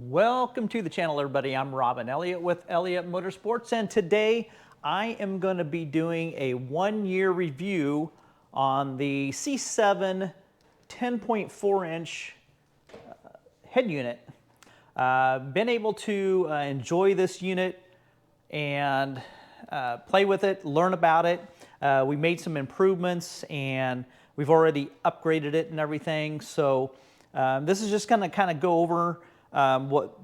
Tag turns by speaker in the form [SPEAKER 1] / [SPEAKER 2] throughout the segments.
[SPEAKER 1] Welcome to the channel, everybody. I'm Robin Elliott with Elliott Motorsports, and today I am going to be doing a one-year review on the C7 10.4-inch head unit. Been able to enjoy this unit and play with it, learn about it. We made some improvements and we've already upgraded it and everything. So this is just going to kind of go over some of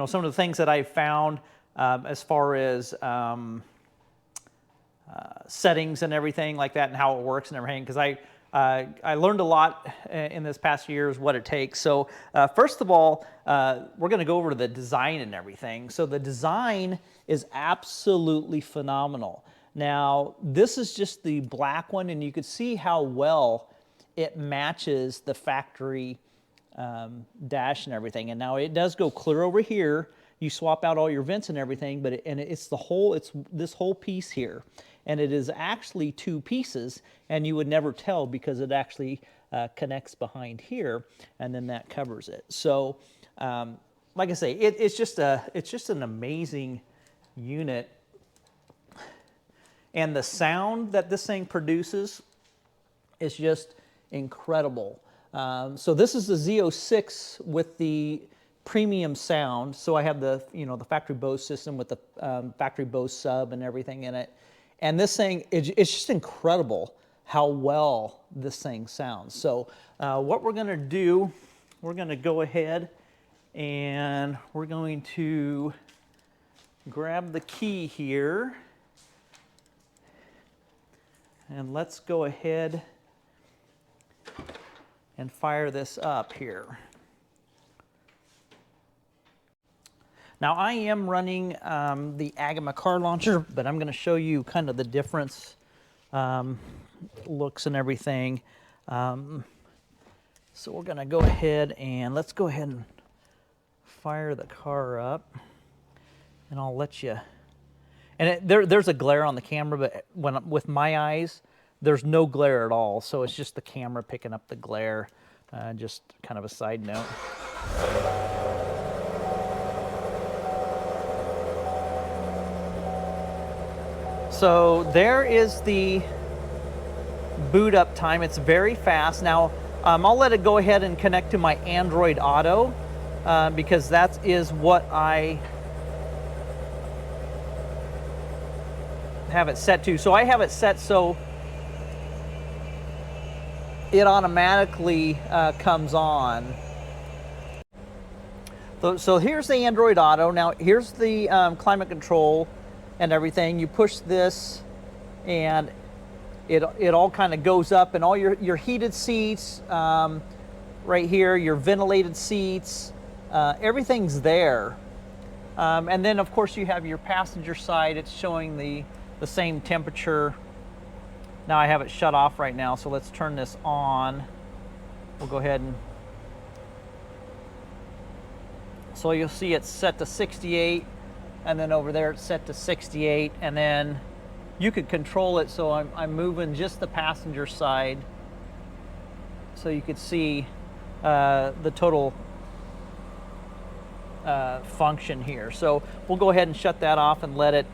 [SPEAKER 1] the things that I've found as far as settings and everything like that and how it works and everything, because I learned a lot in this past years what it takes. So first of all, we're going to go over the design and everything. So the design is absolutely phenomenal. Now this is just the black one, and you can see how well it matches the factory dash and everything. And now it does go clear over here. You swap out all your vents and everything, but it's this whole piece here, and it is actually two pieces, and you would never tell because it actually connects behind here, and then that covers it. So like I say, it's just an amazing unit, and the sound that this thing produces is just incredible. So this is the Z06 with the premium sound. So I have the the factory Bose system with the factory Bose sub and everything in it. And this thing, it's just incredible how well this thing sounds. So what we're going to do, we're going to go ahead and we're going to grab the key here. And let's go ahead and fire this up here. Now I am running the Agama car launcher, but I'm going to show you kind of the difference looks and everything. So we're going to go ahead and let's go ahead and fire the car up, and I'll let you. And there's a glare on the camera, but with my eyes, there's no glare at all, so it's just the camera picking up the glare. Just kind of a side note. So there is the boot up time. It's very fast. Now I'll let it go ahead and connect to my Android Auto because that is what I have it set to. So I have it set so it automatically comes on. So here's the Android Auto. Now here's the climate control and everything. You push this and it all kind of goes up, and all your heated seats right here, your ventilated seats, everything's there. And then of course you have your passenger side. It's showing the same temperature. Now I have it shut off right now, so let's turn this on. We'll go ahead and... So you'll see it's set to 68, and then over there it's set to 68, and then you could control it, so I'm moving just the passenger side so you could see the total function here. So we'll go ahead and shut that off and let it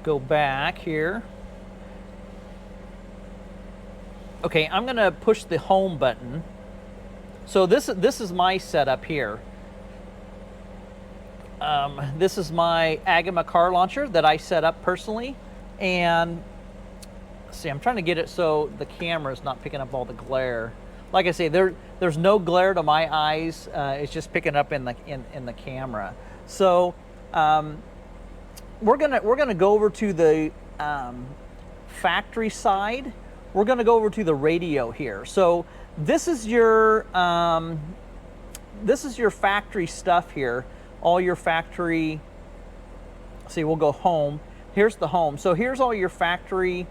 [SPEAKER 1] go back here. Okay, I'm gonna push the home button. So this is my setup here. This is my Agama car launcher that I set up personally, and see, I'm trying to get it so the camera is not picking up all the glare. Like I say, there's no glare to my eyes. It's just picking up in the camera. So we're gonna go over to the factory side. We're gonna go over to the radio here. So this is your factory stuff here. All your factory. See, we'll go home. Here's the home. So here's all your factory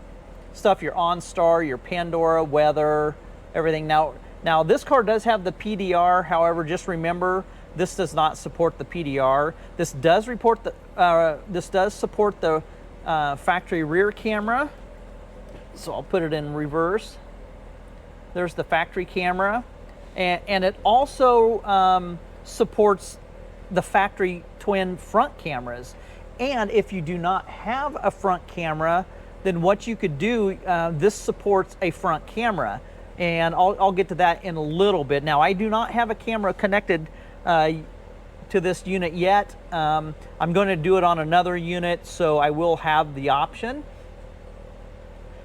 [SPEAKER 1] stuff. Your OnStar, your Pandora, weather, everything. Now this car does have the PDR. However, just remember, this does not support the PDR. This does support the factory rear camera. So I'll put it in reverse. There's the factory camera, and it also supports the factory twin front cameras. And if you do not have a front camera, then what you could do, this supports a front camera. And I'll get to that in a little bit. Now, I do not have a camera connected to this unit yet. I'm going to do it on another unit, so I will have the option.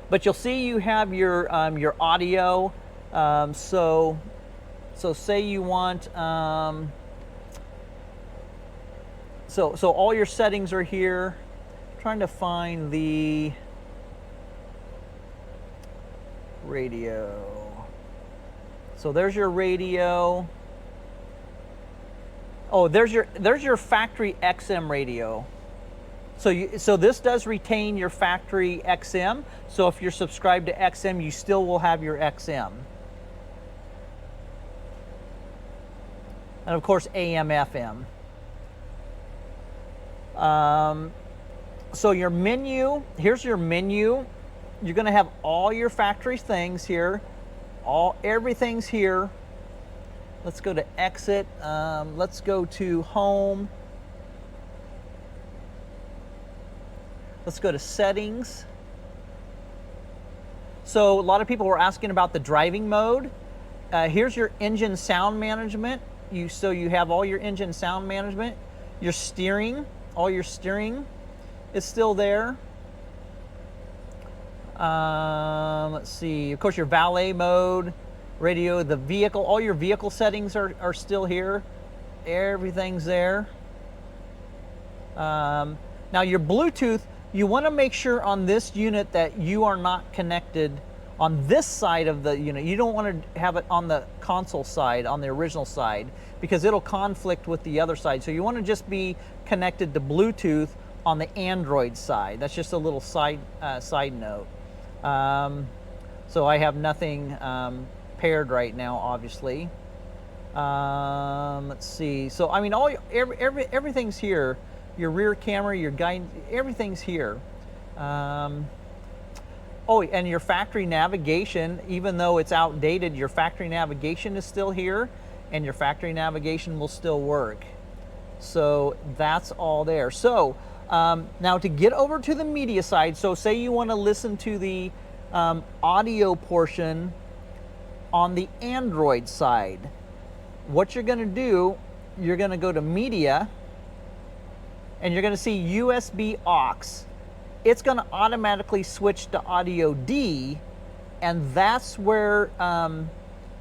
[SPEAKER 1] But you'll see you have your audio. So say you want, so all your settings are here. I'm trying to find the radio. So there's your radio. Oh, there's your factory XM radio. So this does retain your factory XM. So if you're subscribed to XM, you still will have your XM. And of course, AM, FM. So your menu, here's your menu. You're going to have all your factory things here. Everything's here. Let's go to exit. Let's go to home. Let's go to settings. So a lot of people were asking about the driving mode. Here's your engine sound management. So you have all your engine sound management. Your steering, all your steering is still there. Let's see, of course your valet mode, radio, the vehicle, all your vehicle settings are still here. Everything's there. Now your Bluetooth, you want to make sure on this unit that you are not connected on this side of the unit. You don't want to have it on the console side, on the original side, because it'll conflict with the other side. So you want to just be connected to Bluetooth on the Android side. That's just a little side note. So I have nothing paired right now, obviously. Let's see. So I mean, everything's here. Your rear camera, your guide, everything's here. Oh, and your factory navigation, even though it's outdated, your factory navigation is still here, and your factory navigation will still work. So that's all there. So now to get over to the media side, so say you want to listen to the audio portion on the Android side. What you're going to do, you're going to go to media, and you're going to see USB aux. It's going to automatically switch to audio D, and that's where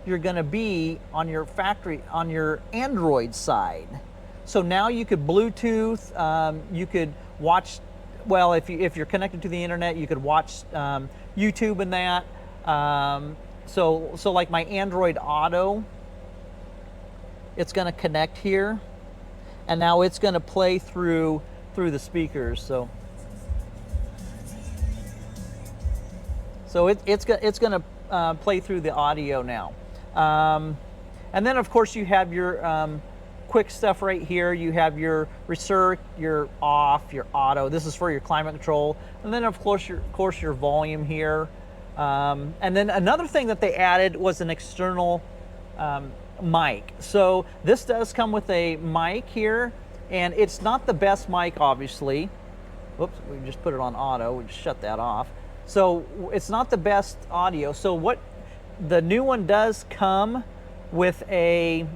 [SPEAKER 1] you're going to be on your factory, on your Android side. So now you could Bluetooth, you could watch, well, if you're connected to the internet, you could watch YouTube and that. So like my Android Auto, it's going to connect here, and now it's going to play through the speakers. So it's going to play through the audio now. And then of course you have your quick stuff right here. You have your research, your off, your auto. This is for your climate control. And then of course your volume here. And then another thing that they added was an external mic. So this does come with a mic here, and it's not the best mic, obviously. Whoops, we just put it on auto. We just shut that off. So it's not the best audio. So what the new one does come with a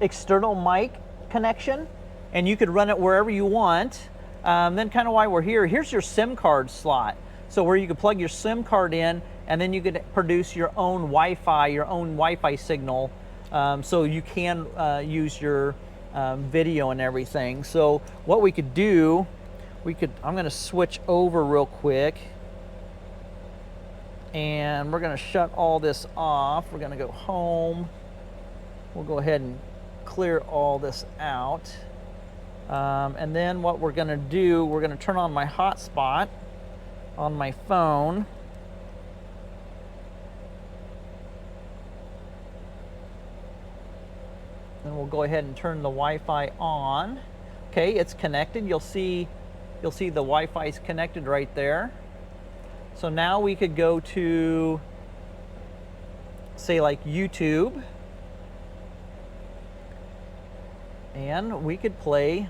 [SPEAKER 1] external mic connection, and you could run it wherever you want. Then kind of why we're here, here's your SIM card slot. So where you could plug your SIM card in, and then you could produce your own Wi-Fi signal. So you can use your video and everything. So what we could do, I'm going to switch over real quick, and we're going to shut all this off. We're going to go home. We'll go ahead and clear all this out. And then what we're going to do, we're going to turn on my hotspot on my phone. Then we'll go ahead and turn the Wi-Fi on. Okay, it's connected. You'll see the Wi-Fi is connected right there. So now we could go to, say, like YouTube, and we could play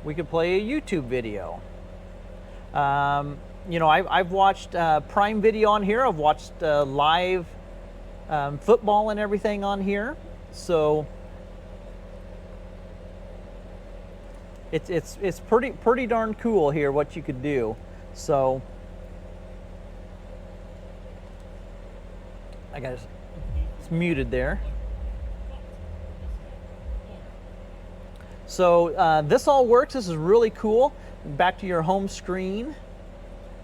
[SPEAKER 1] a YouTube video. You know, I've watched Prime Video on here. I've watched live football and everything on here. So it's pretty darn cool here what you could do. So I got it's muted there. So this all works. This is really cool. Back to your home screen,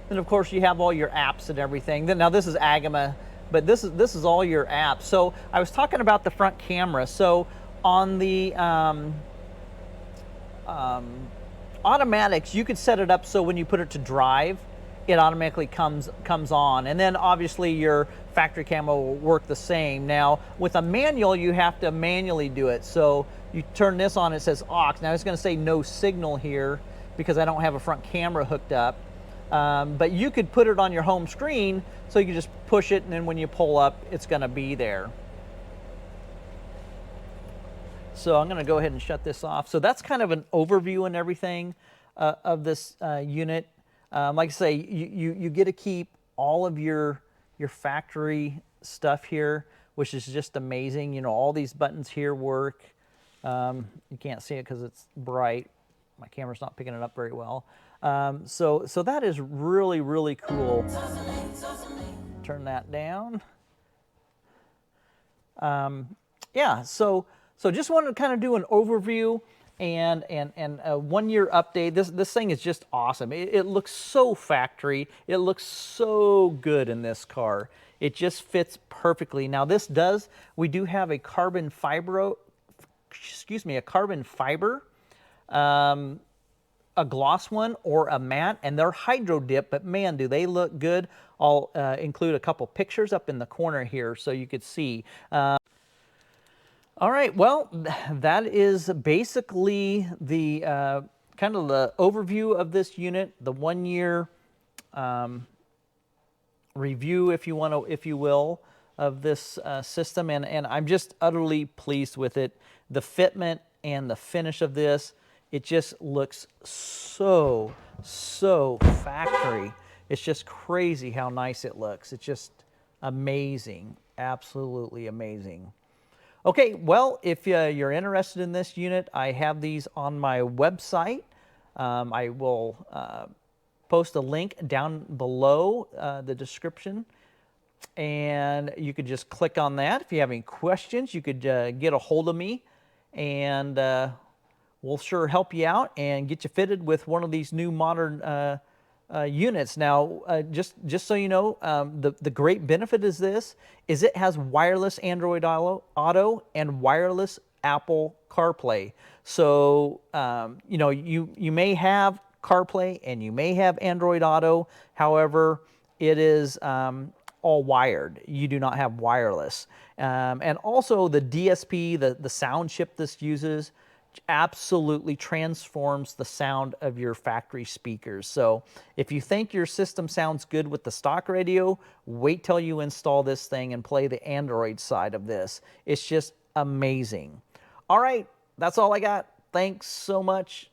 [SPEAKER 1] and of course you have all your apps and everything. Now this is Agama, but this is all your apps. So I was talking about the front camera. So on the automatics, you could set it up so when you put it to drive, it automatically comes on, and then obviously your factory camera will work the same. Now with a manual, you have to manually do it. So you turn this on, it says aux. Now it's going to say no signal here because I don't have a front camera hooked up. But you could put it on your home screen, so you can just push it, and then when you pull up, it's going to be there. So I'm going to go ahead and shut this off. So that's kind of an overview and everything of this unit. Like I say, you get to keep all of your factory stuff here, which is just amazing. You know, all these buttons here work. You can't see it because it's bright. My camera's not picking it up very well. So that is really, really cool. Turn that down. Yeah, so just wanted to kind of do an overview and a 1 year update. This thing is just awesome. It looks so factory. It looks so good in this car. It just fits perfectly. Now we do have a carbon fiber, a gloss one or a matte, and they're hydro dip, but man, do they look good. I'll include a couple pictures up in the corner here so you could see. All right, well, that is basically the kind of the overview of this unit, the 1 year review, if you will, of this system, and I'm just utterly pleased with it. The fitment and the finish of this, it just looks so factory. It's just crazy how nice it looks. It's just amazing, absolutely amazing. Okay, well, if you're interested in this unit, I have these on my website. I will post a link down below the description, and you could just click on that. If you have any questions, you could get a hold of me, and we'll sure help you out and get you fitted with one of these new modern units. Now, just so you know, the great benefit is it has wireless Android Auto and wireless Apple CarPlay. So, you know, you may have CarPlay and you may have Android Auto. However, it is all wired. You do not have wireless. And also the DSP, the sound chip this uses, absolutely transforms the sound of your factory speakers. So if you think your system sounds good with the stock radio, wait till you install this thing and play the Android side of this. It's just amazing. All right, that's all I got. Thanks so much.